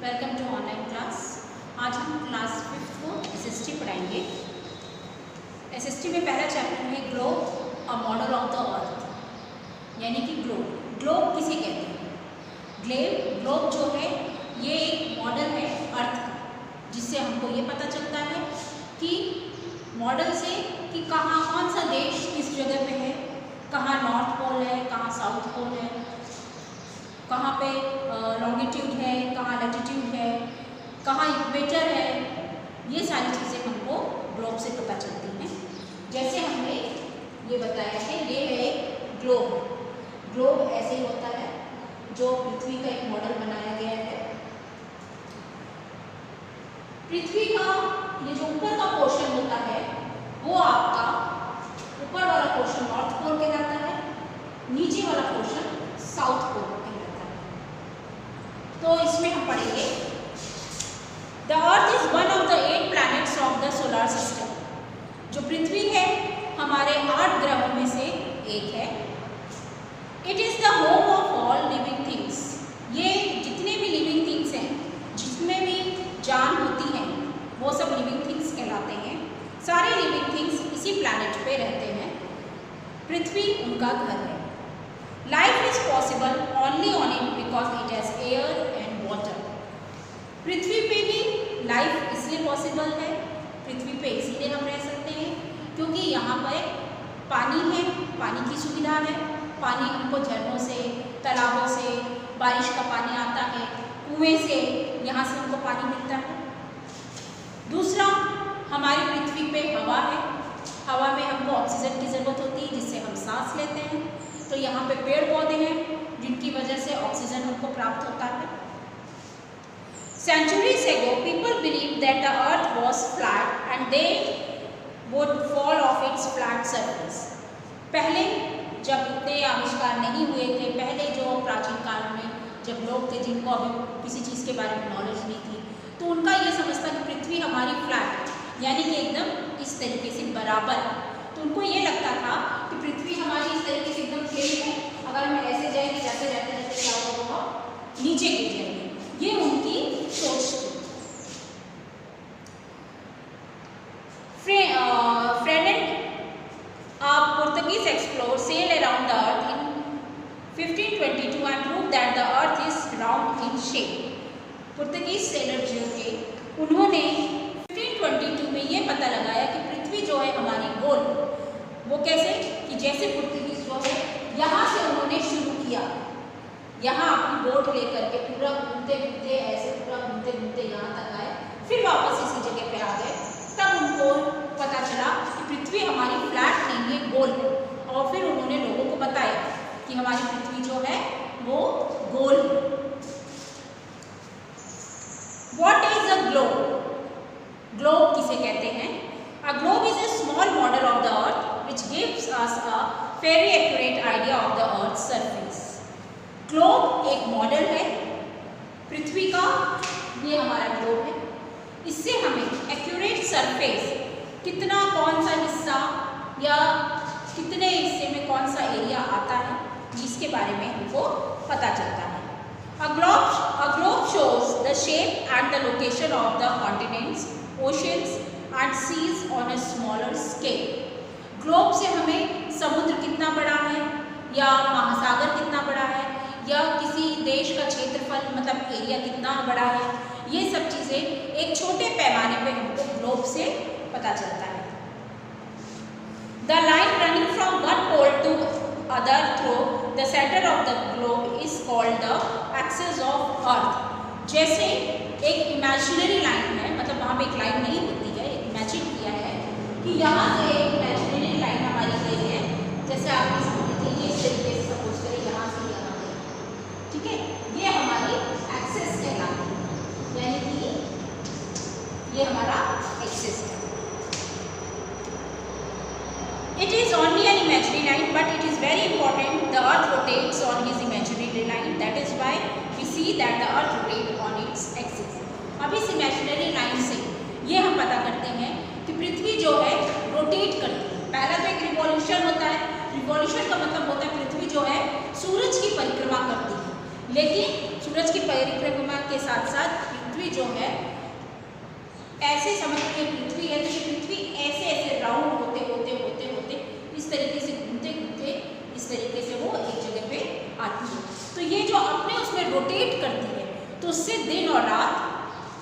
Welcome to online class. आज हम class 5th को एसएसटी पढ़ाएंगे। एसएसटी में पहला चैप्टर है globe a model of the earth, यानी कि ग्लोब। ग्लोब किसे कहते हैं? ग्लोब जो है ये एक मॉडल है अर्थ का, जिससे हमको ये पता चलता है कि मॉडल से कि कहाँ कौन सा देश किस जगह पे है, कहाँ नॉर्थ पोल है, कहाँ साउथ पोल है, कहाँ पे लॉन्गिट्यूड है, कहाँ लैटिट्यूड है, कहाँ इक्वेटर है। ये सारी चीज़ें हमको ग्लोब से पता चलती हैं। जैसे हमने ये बताया है, ये है एक ग्लोब। ग्लोब ऐसे ही होता है, जो पृथ्वी का एक मॉडल बनाया गया है। पृथ्वी का ये जो ऊपर का पोर्शन होता है वो आपका ऊपर वाला पोर्शन नॉर्थ पोल कहलाता है, नीचे वाला पोर्शन साउथ पोल कहलाता है। तो इसमें हम पढ़ेंगे the earth is one of the 8 planets of the solar system. जो पृथ्वी है हमारे 8 ग्रहों में से एक है। It is the home of all living things. ये जितने भी लिविंग थिंग्स हैं, जिसमें भी जान होती है, वो सब लिविंग थिंग्स कहलाते हैं। सारे लिविंग थिंग्स इसी प्लैनेट पे रहते हैं। पृथ्वी उनका घर है। Life is possible only on it because it has air and water. पृथ्वी पे भी लाइफ इसलिए पॉसिबल है, पृथ्वी पे इसीलिए हम रह सकते हैं क्योंकि यहाँ पर पानी है, पानी की सुविधा है। पानी हमको झरनों से, तालाबों से, बारिश का पानी आता है, कुएं से, यहाँ से हमको पानी मिलता है। दूसरा, हमारी पृथ्वी पे हवा है। हवा में हमको ऑक्सीजन की ज़रूरत होती है, जिससे हम सांस लेते हैं। तो यहाँ पे पेड़ पौधे हैं, जिनकी वजह से ऑक्सीजन हमको प्राप्त होता है। Centuries ago, people believed that the earth was flat and they would fall off its flat surface. पहले जब इतने आविष्कार नहीं हुए थे, पहले जो प्राचीन काल में जब लोग थे जिनको अभी किसी चीज़ के बारे में नॉलेज नहीं थी, तो उनका ये समझता कि पृथ्वी हमारी फ्लैट, यानी कि एकदम इस तरीके से बराबर है। तो उनको ये लगता था कि पृथ्वी हमारी इस तरीके से एकदम फ्लैट है, अगर हम ऐसे जाएंगे, जैसे रहते रहते क्या होगा, नीचे गिर जाएंगे। ये उनकी सोच थी। Portuguese explorer sailed around the earth in 1522 and proved that the earth is round in shape. Portuguese seller जो थे, उन्होंने 1522 में ये पता लगाया कि पृथ्वी जो है हमारी गोल। वो कैसे कि जैसे पुर्तगीज जो है यहाँ से उन्होंने शुरू किया, यहाँ अपनी बोट लेकर के पूरा घूमते घूमते ऐसे पूरा घूमते घूमते यहाँ तक आए, फिर वापस इसी जगह पे आ गए। तब उनको पता चला कि पृथ्वी हमारी फ्लैट नहीं है, गोल है। और फिर उन्होंने लोगों को बताया कि हमारी पृथ्वी जो है वो गोल है। What is a globe? Globe किसे कहते हैं? A globe is a small model of the earth which gives us a very accurate idea of the earth's surface. Globe एक मॉडल है पृथ्वी का, ये हमारा ग्लोब है। इससे हमें एक्यूरेट सरफेस, कितना कौन सा हिस्सा या कितने हिस्से में कौन सा एरिया आता है, जिसके बारे में हमको पता चलता है। A globe shows the shape and the location of the continents, oceans and seas on a smaller scale. Globe से हमें समुद्र कितना बड़ा है या महासागर कितना बड़ा है या किसी देश का क्षेत्रफल मतलब एरिया कितना बड़ा है, ये सब चीज़ें एक छोटे पैमाने पे हमको ग्लोब से पता चलता है। The line running from one pole to other through the center of the globe is called the axis of earth. जैसे एक इमेजिनरी लाइन है, मतलब वहाँ पे एक लाइन नहीं होती है, इमेजिन किया है कि यहाँ से एक इमेजिनरी लाइन हमारी गई है। जैसे आप इस तरीके से सपोज करें, यहाँ से यहाँ गई, ठीक है, ये हमारी एक्सिस कहलाती है, यानी कि ये हमारा एक्सिस है। It is only an imaginary line, but it is very important. The earth rotates on his imaginary line. That is why we see that the earth rotates on its axis. अब इस imaginary line से ये हम पता करते हैं कि पृथ्वी जो है रोटेट करती है। पहला तो एक रिवॉल्यूशन होता है। रिवॉल्यूशन का मतलब होता है पृथ्वी जो है सूरज की परिक्रमा करती है, लेकिन सूरज की परिक्रमा के साथ साथ पृथ्वी जो है ऐसे समझिए पृथ्वी है, तो ये पृथ्वी ऐसे ऐसे राउंड होते होते होते होते इस तरीके से घूमते घूमते इस तरीके से वो एक जगह पे आती है। तो ये जो अपने उसमें रोटेट करती है तो उससे दिन और रात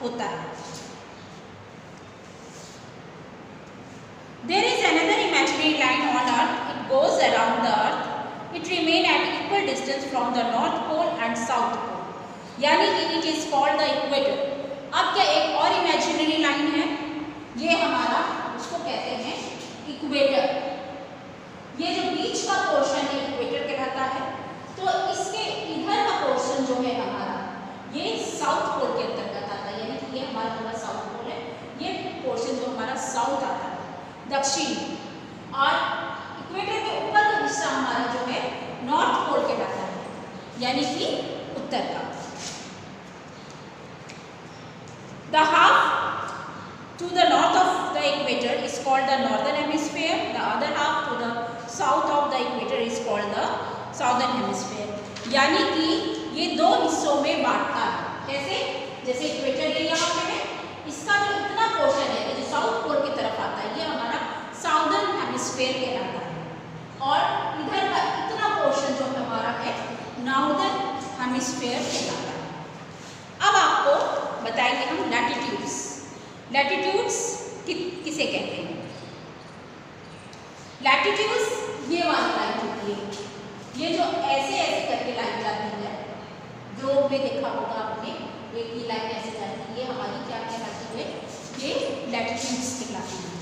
होता है। There is another imaginary line on Earth. It goes around the Earth. It remains at equal distance from the North Pole and South Pole. यानी कि it is called the equator. अब क्या एक और इमेजिनरी लाइन है, ये हमारा उसको कहते हैं इक्वेटर। ये जो बीच का पोर्शन है इक्वेटर कहलाता है। तो इसके इधर का पोर्शन जो है हमारा ये साउथ पोल के अंतर्गत आता है, यानी कि ये हमारा पूरा साउथ पोल है। ये पोर्शन जो हमारा साउथ आता है दक्षिण, और इक्वेटर के ऊपर का हिस्सा हमारा जो है नॉर्थ पोल कहलाता है, यानी कि उत्तर का। The half to the north of the equator is called the northern hemisphere. The other half to the south of the equator is called the southern hemisphere. यानी कि ये दो हिस्सों में बांटता है। कैसे? जैसे इक्वेटर ये यहाँ पे है, इसका जो इतना पोर्शन है जो साउथ पोल की तरफ आता है ये हमारा साउदर्न हेमिस्फीयर कहलाता है, और इधर का इतना पोर्शन जो हमारा है नॉर्दर्न हेमिस्फीयर कहलाता है। अब आपको बताएंगे हम लैटिट्यूड्स। लैटिट्यूड्स किसे कहते हैं? लैटिट्यूड्स ये वाली लाइन होती है, ये जो ऐसे ऐसे करके लाइन जाती है, जो भी देखा होगा आपने, एक ही लाइन ऐसे जाती है, ये हमारी क्या कहलाती है? ये लैटिट्यूड्स कहलाती है।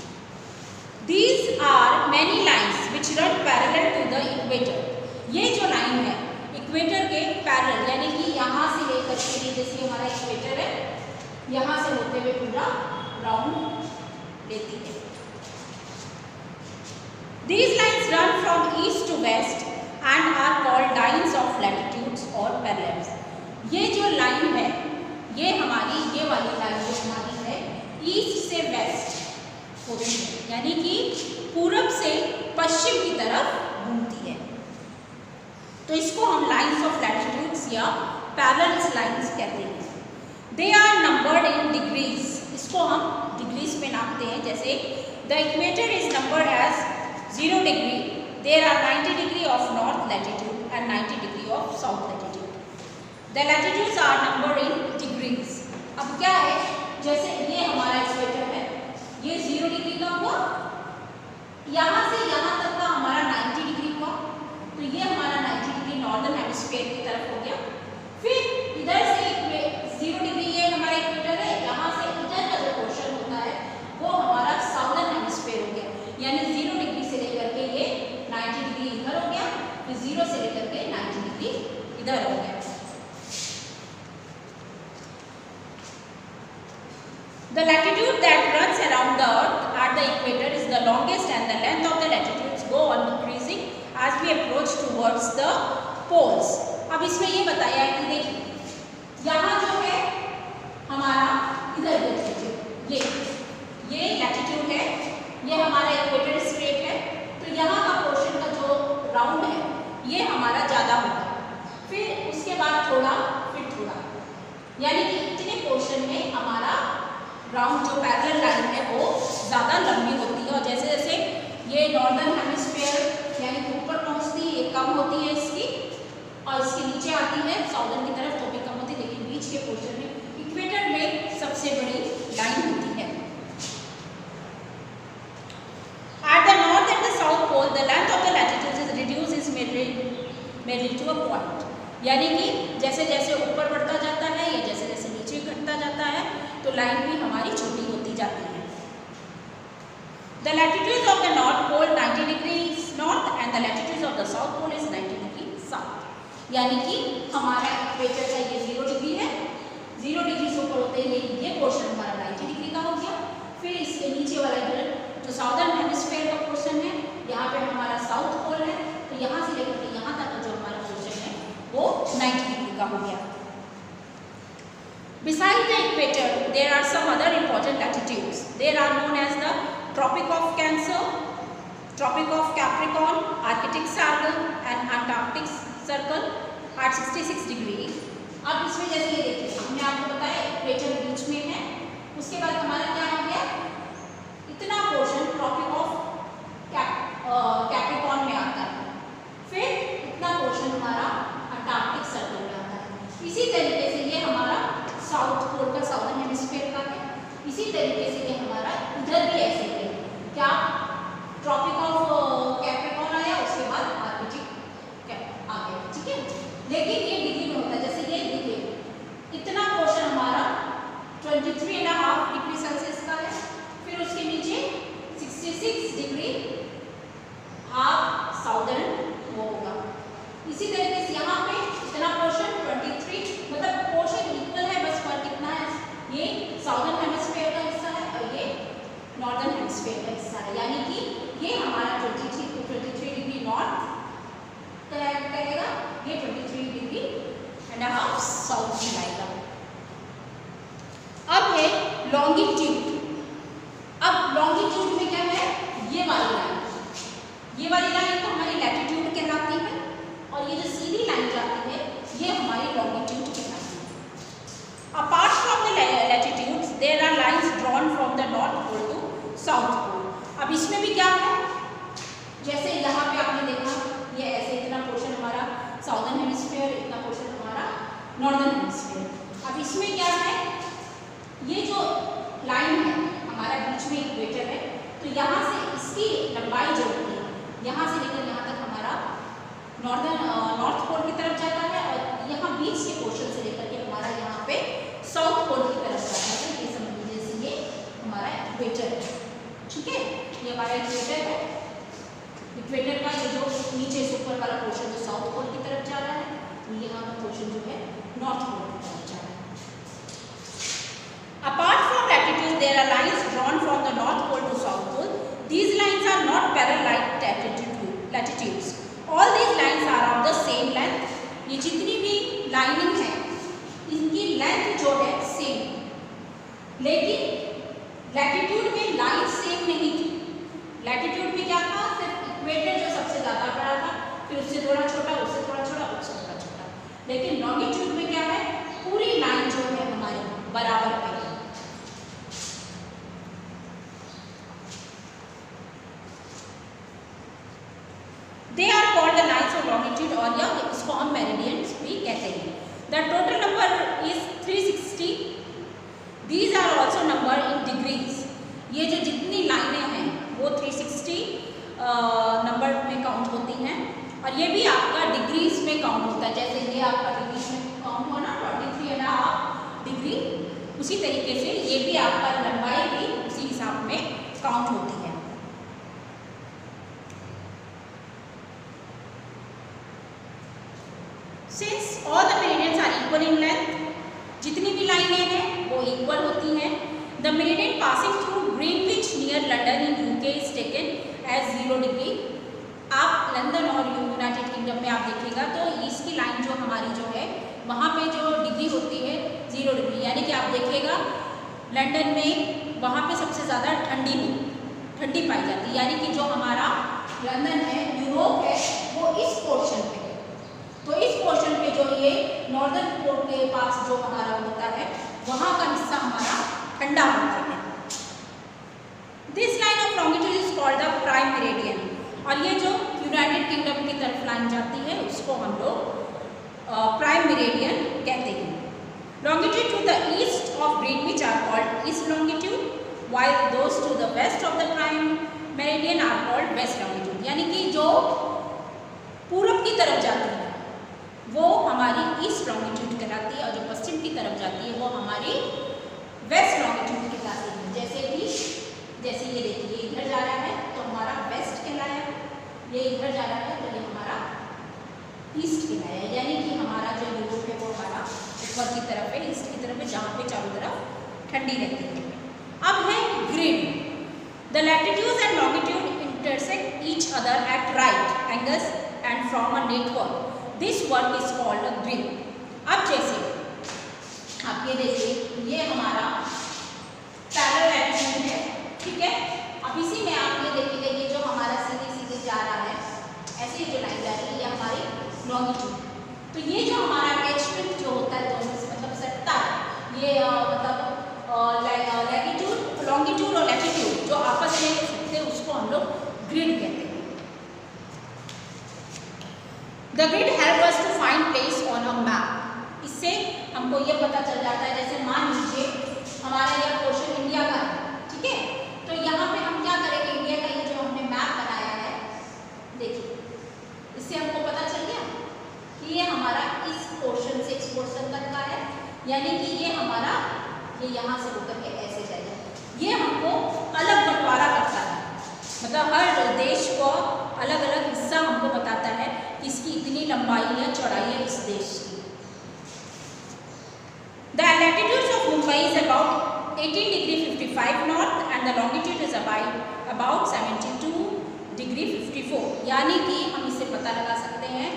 These are many lines which run parallel to the equator. ये जो लाइन है इक्वेटर के पैरेलल, यानी कि यहाँ से लेकर के जैसे हमारा इक्वेटर है यहाँ से होते हुए पूरा राउंड लेती है। These lines run from east to west and are called lines of latitudes or parallels. ये जो लाइन है ये हमारी ये वाली लाइन जो हमारी है ईस्ट से वेस्ट होती है, यानी कि पूरब से पश्चिम की तरफ घूमती है। तो इसको हम लाइंस ऑफ लैटिट्यूड्स या पैरेलल लाइंस कहते हैं। They are numbered in degrees, इसको हम डिग्रीज में नापते हैं। जैसे the equator is numbered as 0 degree, there are 90 degree of north latitude and 90 degree of south latitude. The latitudes are numbered in degrees. अब क्या है, जैसे ये हमारा इक्वेटर है, ये 0 डिग्री का हुआ, यहाँ से यहाँ तक का हमारा 90 डिग्री हुआ, तो ये हमारा 90 डिग्री नॉर्दर्न हेमिस्फीयर की तरफ हो गया। फिर इधर से 0 डिग्री ये हमारा इक्वेटर है, यहाँ से इधर का जो पोर्शन होता है वो हमारा साउदर्न हेमिस्फीयर हो गया, यानी 0 डिग्री से लेकर के ये 90 डिग्री इधर हो गया, फिर 0 से लेकर के 90 डिग्री इधर हो गया। The latitude that runs around the earth at the equator is the longest and the length of the latitudes go on decreasing as we approach towards the poles. अब इसमें ये बताया है कि देखिए यहाँ जो है हमारा इधर देखिए ये लैटिट्यूड है, ये हमारा इक्वेटर स्ट्रेट है, तो यहाँ का पोर्शन का जो राउंड है ये हमारा ज़्यादा होगा, फिर उसके बाद थोड़ा, फिर थोड़ा, यानी कि इतने पोर्शन में हमारा राउंड जो पैरेलल लाइन है वो ज़्यादा लंबी होती है, और जैसे जैसे ये नॉर्दर्न हेमिस्फीयर यानी कि ऊपर पहुँचती है ये कम होती है इसकी, और इसके नीचे आती है साउदर्न की तरफ तो भी कम होती है, लेकिन बीच के पोर्शन में इक्वेटर में सबसे बड़ी लाइन होती है। At the north and the south pole, the length of the latitudes is reduced merely to a point, यानी कि जैसे जैसे ऊपर बढ़ता जाता है या जैसे जैसे नीचे घटता जाता है तो लाइन भी हमारी छोटी होती जाती है। The latitudes of the north pole 90 degrees north and the latitudes of the south pole is 90 degrees south, यानी कि हमारा इक्वेटर का ये 0 डिग्री है, 0 डिग्री से ऊपर होते ही ये पोर्शन हमारा 90 डिग्री का हो गया, फिर इसके नीचे वाला इधर जो साउदर्न हेमिस्फीयर का पोर्शन है यहाँ पे हमारा साउथ पोल है, तो यहाँ से लेकर के यहाँ तक का जो हमारा पोर्शन है वो 90 डिग्री का हो गया। Besides the equator, there are some other important latitudes. They are known as the Tropic of Cancer, Tropic of Capricorn, Arctic Circle and Antarctic Circle at 66 degrees, अब इसमें जैसे ये देखिए, हमने आपको बताया इक्वेटर बीच में है, उसके बाद हमारा क्या आ गया, इतना पोर्शन ट्रॉपिक ऑफ कैप्रिकॉर्न में आता है, फिर इतना पोर्शन हमारा अंटार्कटिक सर्कल में आता है। इसी तरीके से ये हमारा साउथ पोल का, साउदर्न हेमिस्फीयर का है। इसी तरीके से ये हमारा इधर भी ऐसे है, क्या ट्रॉपिक ऑफ कैप्रिकॉर्न आया, उसके बाद आर्कटिक आ गया, ठीक है। लेकिन ये डिग्री में होता है, जैसे ये देखिए इतना पोर्शन हमारा 23.5 डिग्री सेल्सियस का है, फिर उसके नीचे 66 डिग्री हाफ साउदर्न वो होगा। इसी तरीके से यहाँ पे इतना पोर्शन 23, मतलब पोर्शन इक्वल है, बस फर्क कितना है, ये साउदर्न हेमिस्फीयर का हिस्सा है और ये नॉर्दर्न हेमिस्फीयर का हिस्सा है, यानी कि ये हमारा 23 डिग्री नॉर्थ करेगा, ये 23.5 साउथ में आएगा। अब है लॉन्गिट्यूड। अब लॉन्गिट्यूड में क्या है, ये वाली लाइन, ये वाली लाइन तो हमारी लैटिट्यूड कहलाती है, और ये जो सीधी लाइन जाती है ये हमारी लॉन्गिट्यूड कहलाती है। Apart from the latitudes there are lines drawn from the north pole to south pole. अब इसमें भी क्या है, जैसे यहाँ पे आपने देखा ये ऐसे इतना पोर्शन हमारा साउदर्न हेमिस्फीयर, इतना पोर्शन हमारा नॉर्दर्न हेमिस्फीयर। अब इसमें क्या है, ये जो लाइन है हमारा बीच में इक्वेटर है, तो यहाँ से इसकी लंबाई जो होती है, यहाँ से लेकर यहाँ तक हमारा नॉर्थ पोल की तरफ जाता है, और यहाँ बीच के पोर्शन से लेकर के हमारा यहाँ पे साउथ पोल की तरफ जाता है। ये समझ लीजिए, जैसे ये हमारा इक्वेटर है, ठीक है, ये हमारा इक्वेटर है। इक्वेटर का ये जो नीचे से ऊपर वाला पोर्शन जो साउथ पोल की तरफ जा रहा है, यहाँ का पोर्शन जो है नॉर्थ पोल की तरफ जा रहा है। Apart from latitudes, there are lines drawn from the north pole to south pole. These lines are not parallel latitudes. All these lines are of the same length. ये जितनी भी लाइनिंग है, इनकी लेंथ जो है सेम, लेकिन latitude में line same नहीं थी। लैटिट्यूड में क्या था, सिर्फ इक्वेटर जो सबसे ज़्यादा बड़ा था, फिर उससे थोड़ा छोटा, उससे थोड़ा छोटा, उससे थोड़ा छोटा। लेकिन लॉन्गिट्यूड में क्या है, पूरी लाइन जो है हमारी बराबर है। They are called the lines of longitude, और या इसको हम मेरिडियंस भी कहते हैं। The total number is 360. These are also numbered in degrees. ये जो जितनी लाइनें हैं वो 360 नंबर में काउंट होती हैं, और ये भी आपका डिग्रीज में काउंट होता है। जैसे ये आपका डिग्रीज में काउंट हुआ ना 23.5 डिग्री, उसी तरीके से ये भी आपका लंबाई भी उसी हिसाब में काउंट होती है। Since all the meridians are equal in length, जितनी भी लाइनें हैं वो इक्वल होती हैं। The meridian passing through Greenwich near London in UK is taken as 0 degree. आप लंदन और यूनाइटेड किंगडम में आप देखिएगा तो इसकी लाइन जो हमारी जो है वहाँ पे जो डिग्री होती है 0 डिग्री, यानी कि आप देखिएगा लंदन में वहाँ पे सबसे ज़्यादा ठंडी पाई जाती है, यानी कि जो हमारा लंदन है, यूरोप है, वो इस पोर्शन पे, तो इस पोर्शन पे जो ये नॉर्दर्न पोल के पास जो हमारा होता है वहाँ का हिस्सा हमारा ठंडा होता है। This line of longitude is called the prime meridian, और ये जो यूनाइटेड किंगडम की तरफ लाइन जाती है उसको हम लोग प्राइम मेरिडियन कहते हैं। Longitude to the east of Greenwich are called east longitude, while those to the west of the prime meridian are called west longitude, यानी कि जो पूरब की तरफ जाती है वो हमारी ईस्ट लॉन्गिट्यूड कहलाती है, और जो पश्चिम की तरफ जाती है वो हमारी वेस्ट लॉन्गिट्यूड कहलाती है। जैसे ये देखिए इधर जा रहा है तो हमारा वेस्ट कहलाया, ये इधर जा रहा है तो ये हमारा ईस्ट कहलाया, यानी कि हमारा जो यूरोप है वो हमारा ऊपर की तरफ है, ईस्ट की तरफ है, जहाँ पे चारों तरफ ठंडी रहती है। अब है grid. The latitudes and longitude intersect each other at right angles and from a network, this work is called a grid. अब जैसे आप ये देखिए, ये हमारा पैरेलल लैटिट्यूड है, ठीक है। अब इसी में आप ये देखिए, ये जो हमारा सीधे सीधे जा रहा है, ऐसे जो लाइन जा रही है ये हमारी लॉन्गिट्यूड। तो ये जो हमारा एच अटैचमेंट जो होता है दोनों से मतलब सटता है, ये मतलब लैटिट्यूड लॉन्गिट्यूड और लैटिट्यूड जो आपस में सटते हैं उसको हम लोग ग्रिड कहते हैं। The grid help us to find place on a map. इससे हमको ये पता चल जाता है, जैसे मान लीजिए हमारा यह पोर्शन इंडिया का है, ठीक है, तो यहाँ पे हम क्या करेंगे, इंडिया का ये जो हमने मैप बनाया है, देखिए इससे हमको पता चल गया कि ये हमारा इस पोर्शन से इस पोर्शन तक का है, यानी कि ये हमारा ये यहाँ से होकर के ऐसे जाएगा। ये हमको अलग बंटवारा करता है, मतलब हर देश को अलग अलग हिस्सा हमको बताता है कि इसकी इतनी लंबाई या चौड़ाई है इस देश की। The latitude of Mumbai is about 18 degree 55 north and the longitude is about 72 degree 54, यानी कि हम इससे पता लगा सकते हैं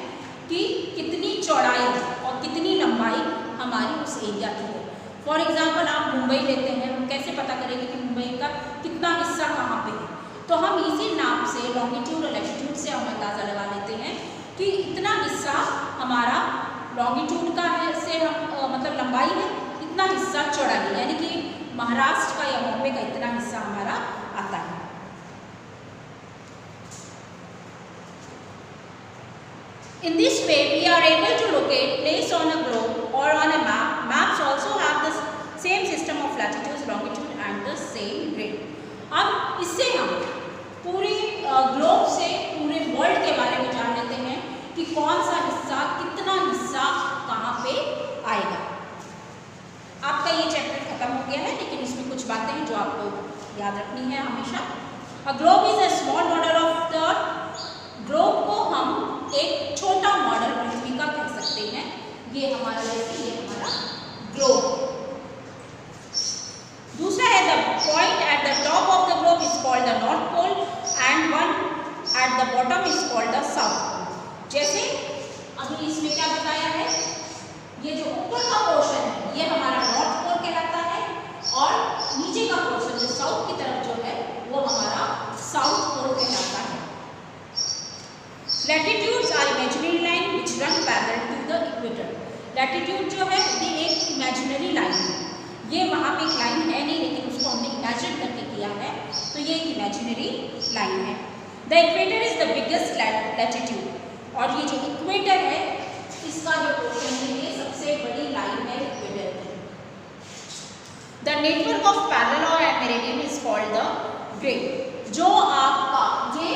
कि कितनी चौड़ाई और कितनी लंबाई हमारी उस एरिया की है। फॉर एग्जाम्पल आप मुंबई लेते हैं, हम कैसे पता करेंगे कि मुंबई का कितना हिस्सा कहाँ पे है, तो हम इसी नाप से लॉन्गिट्यूड और लैटिट्यूड से हम अंदाज़ा लगा लेते हैं कि इतना हिस्सा हमारा लॉन्गिट्यूड का है, से हम मतलब लंबाई है, इतना हिस्सा चौड़ाई है, यानी कि महाराष्ट्र का या बॉम्बे का इतना हिस्सा हमारा आता है। In this way, we are able to locate place on a globe or on a map. Maps also have the same system of latitudes, longitude and the same grid. अब इससे हम पूरे ग्लोब से पूरे वर्ल्ड के बारे में जान लेते हैं कि कौन सा हिस्सा कितना हिस्सा कहाँ पे आएगा। आपका ये चैप्टर खत्म हो गया है, लेकिन इसमें कुछ बातें हैं जो आपको याद रखनी है हमेशा। A globe is a small model of the earth. Globe को हम एक छोटा मॉडल पृथ्वी का कह सकते हैं। ये हमारा जैसे ये हमारा ग्लोब। दूसरा है the point at the top of the globe is called the north pole and one at the bottom is called the south pole. जैसे अभी इसमें क्या बताया है, ये जो ऊपर का पोर्शन है ये हमारा नॉर्थ पोल कहलाता है और नीचे का पोर्शन जो साउथ की तरफ जो है वो हमारा साउथ पोल कहलाता है। Latitudes are imaginary line which run parallel to the equator. Latitude जो है ये एक इमेजिनरी लाइन है, ये वहाँ पे एक लाइन है नहीं, लेकिन उसको हमने इमेजिन करके किया है, तो ये एक इमेजिनरी लाइन है। The equator is the biggest latitude, और ये जो इक्वेटर है इसका जो पोर्शन है ये सबसे बड़ी लाइन है इक्वेटर की। The network of parallel and meridian is called the grid. जो आपका ये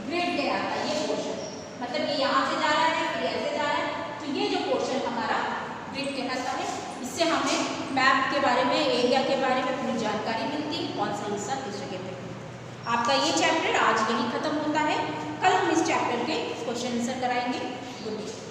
ग्रिड कहलाता है, ये पोर्शन मतलब ये यहाँ से जा रहा है फिर ऐसे जा रहा है, तो ये जो पोर्शन हमारा ग्रिड कहलाता है। इससे हमें मैप के बारे में, एरिया के बारे में पूरी जानकारी मिलती है, कौन सा हिस्सा किस जगह पे है। आपका ये चैप्टर आज यही खत्म होता है। कल हम इस चैप्टर के क्वेश्चन आंसर कराएंगे। Good day.